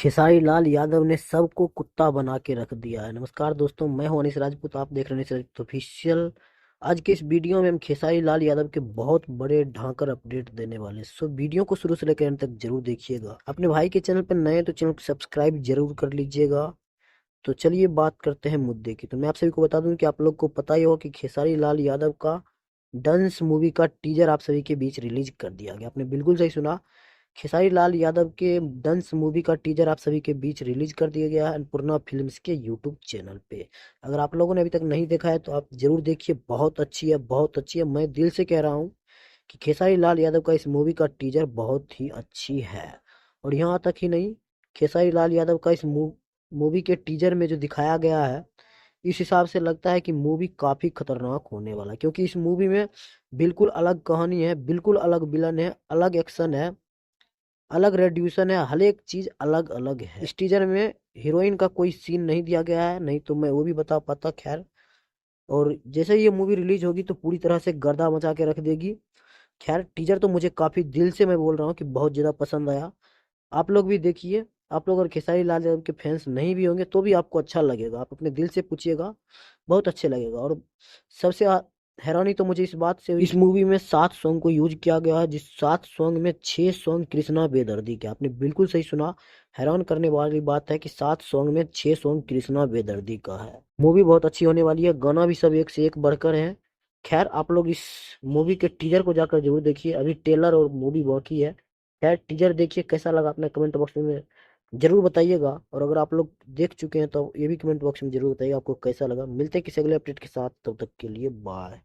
खेसारी लाल यादव ने सबको कुत्ता बना के रख दिया है। नमस्कार दोस्तों, मैं हूं अनिस राजपूत। आप देख रहे हैं अनिस राजपूत ऑफिशियल। आज के इस वीडियो में हम खेसारी लाल यादव के बहुत बड़े ढांकर अपडेट देने वाले हैं। सो वीडियो को शुरू से लेकर अंत तक जरूर देखिएगा। अपने भाई के चैनल पर नए हैं तो चैनल को सब्सक्राइब जरूर कर लीजिएगा। तो चलिए बात करते हैं मुद्दे की। तो मैं आप सभी को बता दूं कि आप लोग को पता ही होगा कि खेसारी लाल यादव का डंस मूवी का टीजर आप सभी के बीच रिलीज कर दिया गया। आपने बिल्कुल सही सुना, खेसारी लाल यादव के डंस मूवी का टीजर आप सभी के बीच रिलीज कर दिया गया है अन्नपूर्णा फिल्म्स के यूट्यूब चैनल पे। अगर आप लोगों ने अभी तक नहीं देखा है तो आप जरूर देखिए, बहुत अच्छी है, बहुत अच्छी है। मैं दिल से कह रहा हूँ कि खेसारी लाल यादव का इस मूवी का टीजर बहुत ही अच्छी है। और यहाँ तक ही नहीं, खेसारी लाल यादव का इस मूवी के टीजर में जो दिखाया गया है, इस हिसाब से लगता है कि मूवी काफी खतरनाक होने वाला है, क्योंकि इस मूवी में बिल्कुल अलग कहानी है, बिल्कुल अलग विलन है, अलग एक्शन है, अलग रेड्यूसन है, हर एक चीज अलग अलग है। इस टीजर में हीरोइन का कोई सीन नहीं दिया गया है, नहीं तो मैं वो भी बता पाता। खैर, और जैसे ही ये मूवी रिलीज होगी तो पूरी तरह से गर्दा मचा के रख देगी। खैर, टीजर तो मुझे काफी दिल से मैं बोल रहा हूँ कि बहुत ज्यादा पसंद आया। आप लोग भी देखिए। आप लोग अगर खेसारी लाल यादव के फैंस नहीं भी होंगे तो भी आपको अच्छा लगेगा, आप अपने दिल से पूछिएगा, बहुत अच्छे लगेगा। और सबसे हैरानी तो मुझे इस बात से हुई, इस मूवी में 7 सॉन्ग को यूज किया गया है, जिस 7 सॉन्ग में 6 सॉन्ग कृष्णा बेदर्दी के। आपने बिल्कुल सही सुना। हैरान करने वाली बात है कि 7 सॉन्ग में 6 सॉन्ग कृष्णा बेदर्दी का है। मूवी बहुत अच्छी होने वाली है, गाना भी सब एक से एक बढ़कर है। खैर, आप लोग इस मूवी के टीजर को जाकर जरूर देखिए, अभी ट्रेलर और मूवी बाकी है। खैर, टीजर देखिए, कैसा लगा अपने कमेंट बॉक्स में जरूर बताइएगा। और अगर आप लोग देख चुके हैं तो ये भी कमेंट बॉक्स में जरूर बताइएगा आपको कैसा लगा। मिलते हैं किसी अगले अपडेट के साथ, तब तक के लिए बाय।